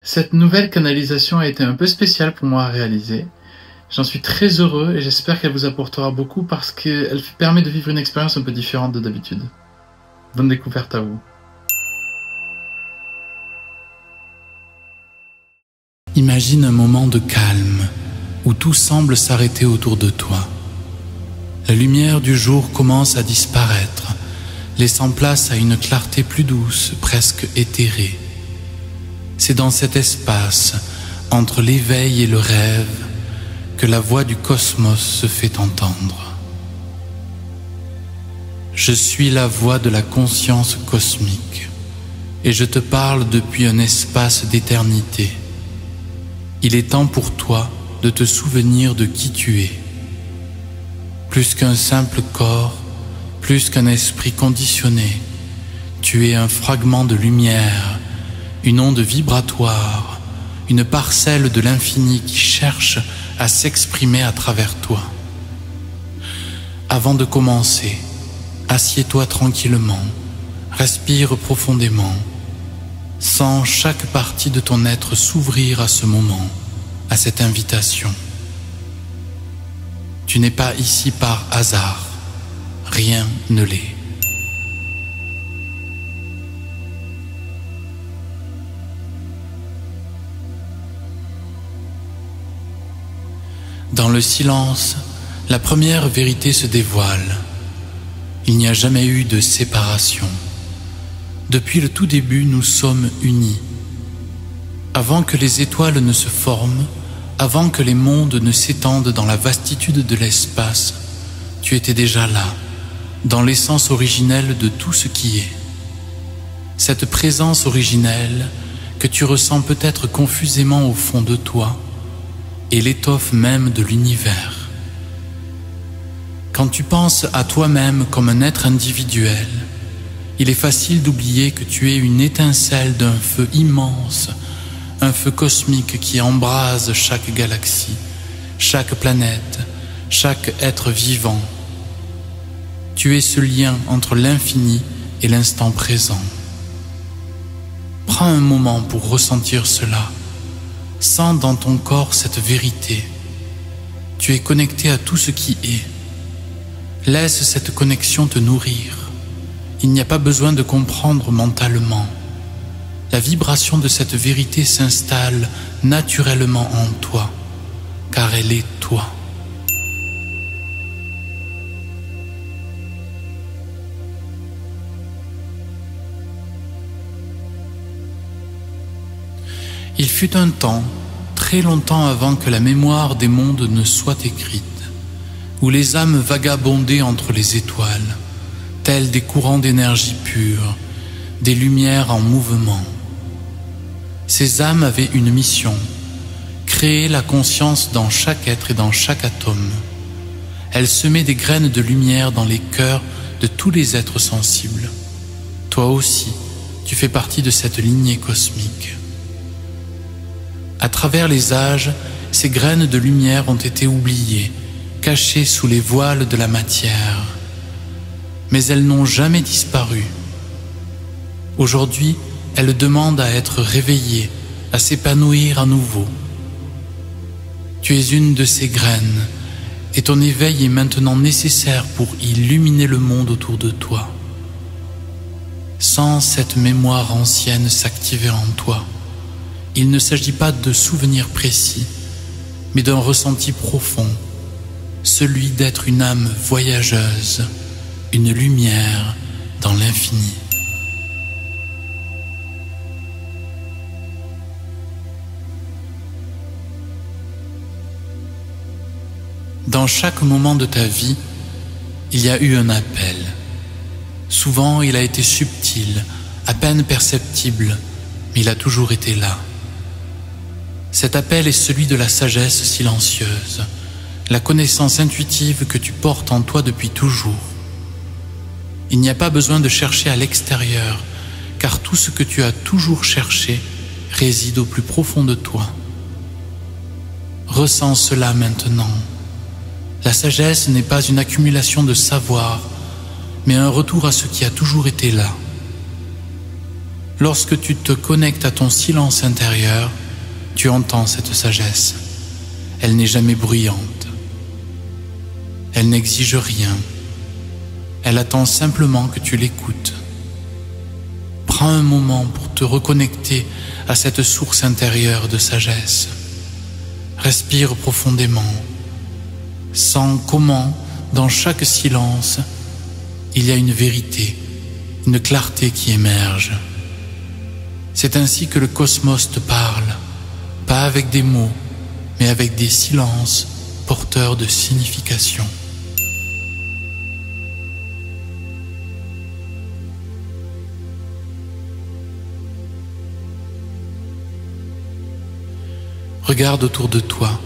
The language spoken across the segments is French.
Cette nouvelle canalisation a été un peu spéciale pour moi à réaliser. J'en suis très heureux et j'espère qu'elle vous apportera beaucoup parce qu'elle permet de vivre une expérience un peu différente de d'habitude. Bonne découverte à vous. Imagine un moment de calme où tout semble s'arrêter autour de toi. La lumière du jour commence à disparaître, laissant place à une clarté plus douce, presque éthérée. C'est dans cet espace, entre l'éveil et le rêve, que la voix du cosmos se fait entendre. Je suis la voix de la conscience cosmique et je te parle depuis un espace d'éternité. Il est temps pour toi de te souvenir de qui tu es. Plus qu'un simple corps, plus qu'un esprit conditionné, tu es un fragment de lumière, une onde vibratoire, une parcelle de l'infini qui cherche à s'exprimer à travers toi. Avant de commencer, assieds-toi tranquillement, respire profondément, sens chaque partie de ton être s'ouvrir à ce moment, à cette invitation. Tu n'es pas ici par hasard, rien ne l'est. Dans le silence, la première vérité se dévoile. Il n'y a jamais eu de séparation. Depuis le tout début, nous sommes unis. Avant que les étoiles ne se forment, avant que les mondes ne s'étendent dans la vastitude de l'espace, tu étais déjà là, dans l'essence originelle de tout ce qui est. Cette présence originelle que tu ressens peut-être confusément au fond de toi est l'étoffe même de l'univers. Quand tu penses à toi-même comme un être individuel, il est facile d'oublier que tu es une étincelle d'un feu immense, un feu cosmique qui embrase chaque galaxie, chaque planète, chaque être vivant. Tu es ce lien entre l'infini et l'instant présent. Prends un moment pour ressentir cela. Sens dans ton corps cette vérité. Tu es connecté à tout ce qui est. Laisse cette connexion te nourrir. Il n'y a pas besoin de comprendre mentalement. La vibration de cette vérité s'installe naturellement en toi, car elle est toi. Il fut un temps, très longtemps avant que la mémoire des mondes ne soit écrite, où les âmes vagabondaient entre les étoiles, tels des courants d'énergie pure, des lumières en mouvement. Ces âmes avaient une mission, créer la conscience dans chaque être et dans chaque atome. Elles semaient des graines de lumière dans les cœurs de tous les êtres sensibles. Toi aussi, tu fais partie de cette lignée cosmique. À travers les âges, ces graines de lumière ont été oubliées, cachées sous les voiles de la matière. Mais elles n'ont jamais disparu. Aujourd'hui, elles demandent à être réveillées, à s'épanouir à nouveau. Tu es une de ces graines, et ton éveil est maintenant nécessaire pour illuminer le monde autour de toi. Sens cette mémoire ancienne s'activer en toi. Il ne s'agit pas de souvenirs précis, mais d'un ressenti profond, celui d'être une âme voyageuse, une lumière dans l'infini. Dans chaque moment de ta vie, il y a eu un appel. Souvent, il a été subtil, à peine perceptible, mais il a toujours été là. Cet appel est celui de la sagesse silencieuse, la connaissance intuitive que tu portes en toi depuis toujours. Il n'y a pas besoin de chercher à l'extérieur, car tout ce que tu as toujours cherché réside au plus profond de toi. Ressens cela maintenant. La sagesse n'est pas une accumulation de savoir, mais un retour à ce qui a toujours été là. Lorsque tu te connectes à ton silence intérieur, tu entends cette sagesse. Elle n'est jamais bruyante. Elle n'exige rien. Elle attend simplement que tu l'écoutes. Prends un moment pour te reconnecter à cette source intérieure de sagesse. Respire profondément. Sens comment, dans chaque silence, il y a une vérité, une clarté qui émerge. C'est ainsi que le cosmos te parle, pas avec des mots, mais avec des silences porteurs de signification. Regarde autour de toi.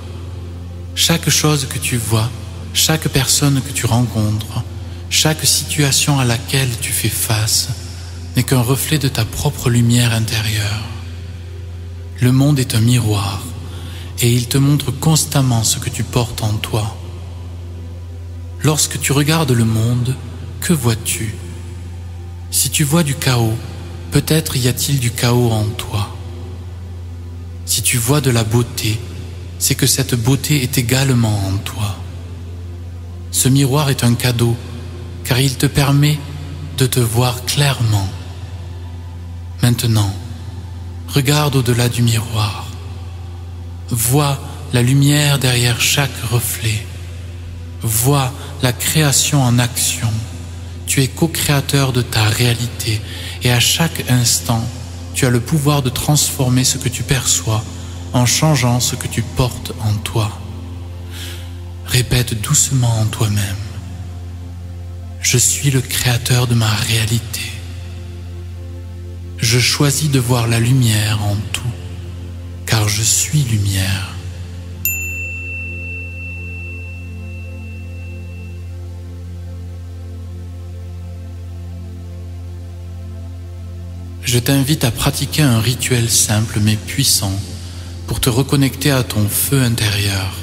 Chaque chose que tu vois, chaque personne que tu rencontres, chaque situation à laquelle tu fais face n'est qu'un reflet de ta propre lumière intérieure. Le monde est un miroir et il te montre constamment ce que tu portes en toi. Lorsque tu regardes le monde, que vois-tu? Si tu vois du chaos, peut-être y a-t-il du chaos en toi. Si tu vois de la beauté, c'est que cette beauté est également en toi. Ce miroir est un cadeau, car il te permet de te voir clairement. Maintenant, regarde au-delà du miroir. Vois la lumière derrière chaque reflet. Vois la création en action. Tu es co-créateur de ta réalité et à chaque instant, tu as le pouvoir de transformer ce que tu perçois en changeant ce que tu portes en toi. Répète doucement en toi-même. Je suis le créateur de ma réalité. Je choisis de voir la lumière en tout, car je suis lumière. Je t'invite à pratiquer un rituel simple mais puissant pour te reconnecter à ton feu intérieur.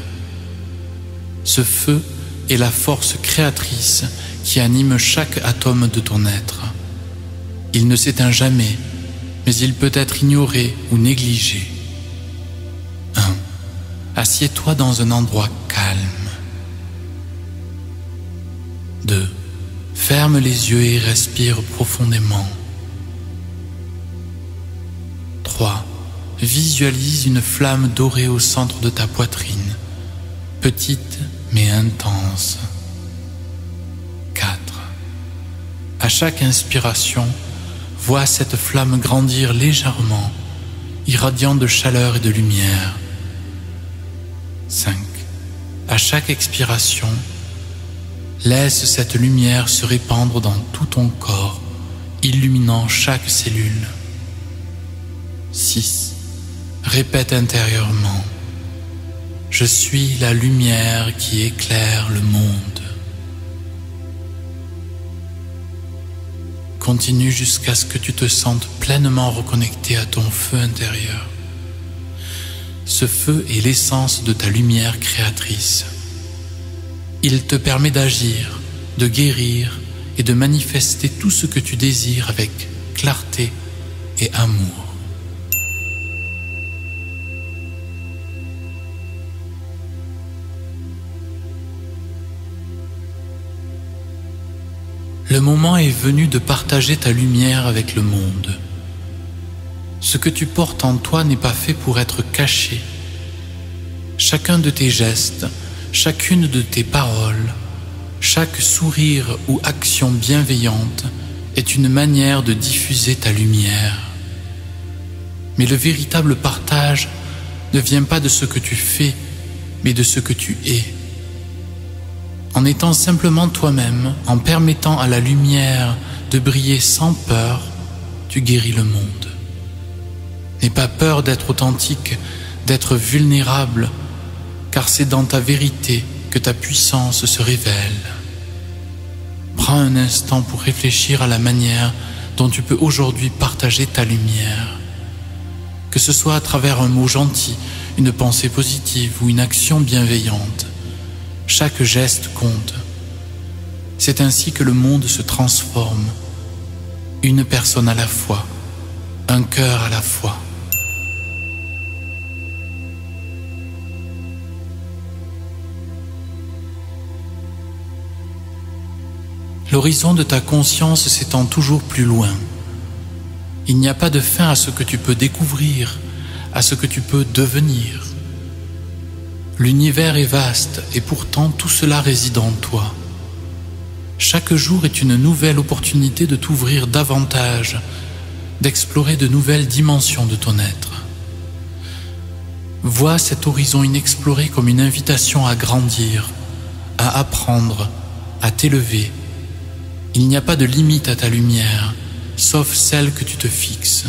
Ce feu est la force créatrice qui anime chaque atome de ton être. Il ne s'éteint jamais, mais il peut être ignoré ou négligé. 1. Assieds-toi dans un endroit calme. 2. Ferme les yeux et respire profondément. 3. Visualise une flamme dorée au centre de ta poitrine, petite mais intense. 4. À chaque inspiration, vois cette flamme grandir légèrement, irradiant de chaleur et de lumière. 5. À chaque expiration, laisse cette lumière se répandre dans tout ton corps, illuminant chaque cellule. 6. Répète intérieurement. Je suis la lumière qui éclaire le monde. Continue jusqu'à ce que tu te sentes pleinement reconnecté à ton feu intérieur. Ce feu est l'essence de ta lumière créatrice. Il te permet d'agir, de guérir et de manifester tout ce que tu désires avec clarté et amour. Le moment est venu de partager ta lumière avec le monde. Ce que tu portes en toi n'est pas fait pour être caché. Chacun de tes gestes, chacune de tes paroles, chaque sourire ou action bienveillante est une manière de diffuser ta lumière. Mais le véritable partage ne vient pas de ce que tu fais, mais de ce que tu es. En étant simplement toi-même, en permettant à la lumière de briller sans peur, tu guéris le monde. N'aie pas peur d'être authentique, d'être vulnérable, car c'est dans ta vérité que ta puissance se révèle. Prends un instant pour réfléchir à la manière dont tu peux aujourd'hui partager ta lumière. Que ce soit à travers un mot gentil, une pensée positive ou une action bienveillante. Chaque geste compte. C'est ainsi que le monde se transforme, une personne à la fois, un cœur à la fois. L'horizon de ta conscience s'étend toujours plus loin. Il n'y a pas de fin à ce que tu peux découvrir, à ce que tu peux devenir. L'univers est vaste et pourtant tout cela réside en toi. Chaque jour est une nouvelle opportunité de t'ouvrir davantage, d'explorer de nouvelles dimensions de ton être. Vois cet horizon inexploré comme une invitation à grandir, à apprendre, à t'élever. Il n'y a pas de limite à ta lumière, sauf celle que tu te fixes.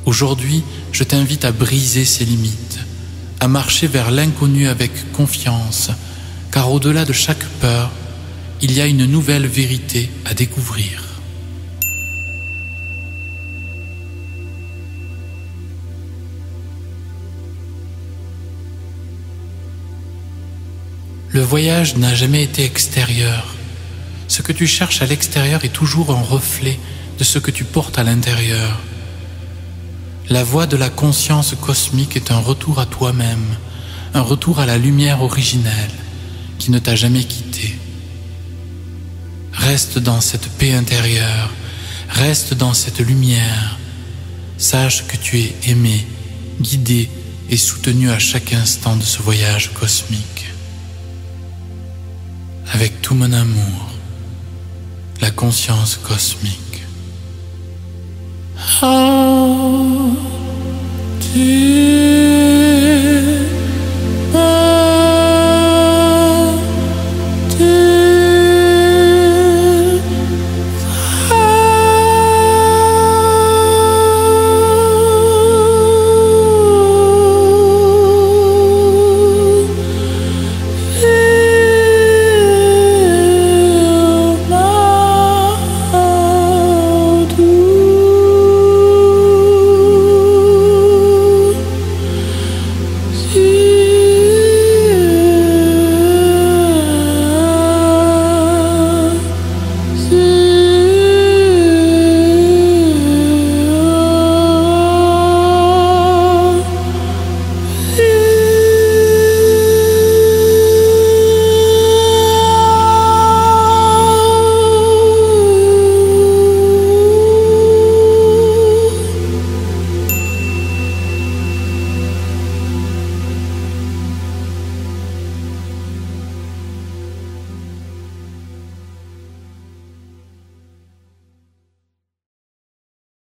Aujourd'hui, je t'invite à briser ces limites, à marcher vers l'inconnu avec confiance, car au-delà de chaque peur, il y a une nouvelle vérité à découvrir. Le voyage n'a jamais été extérieur. Ce que tu cherches à l'extérieur est toujours un reflet de ce que tu portes à l'intérieur. La voie de la conscience cosmique est un retour à toi-même, un retour à la lumière originelle qui ne t'a jamais quitté. Reste dans cette paix intérieure, reste dans cette lumière. Sache que tu es aimé, guidé et soutenu à chaque instant de ce voyage cosmique. Avec tout mon amour, la conscience cosmique. How do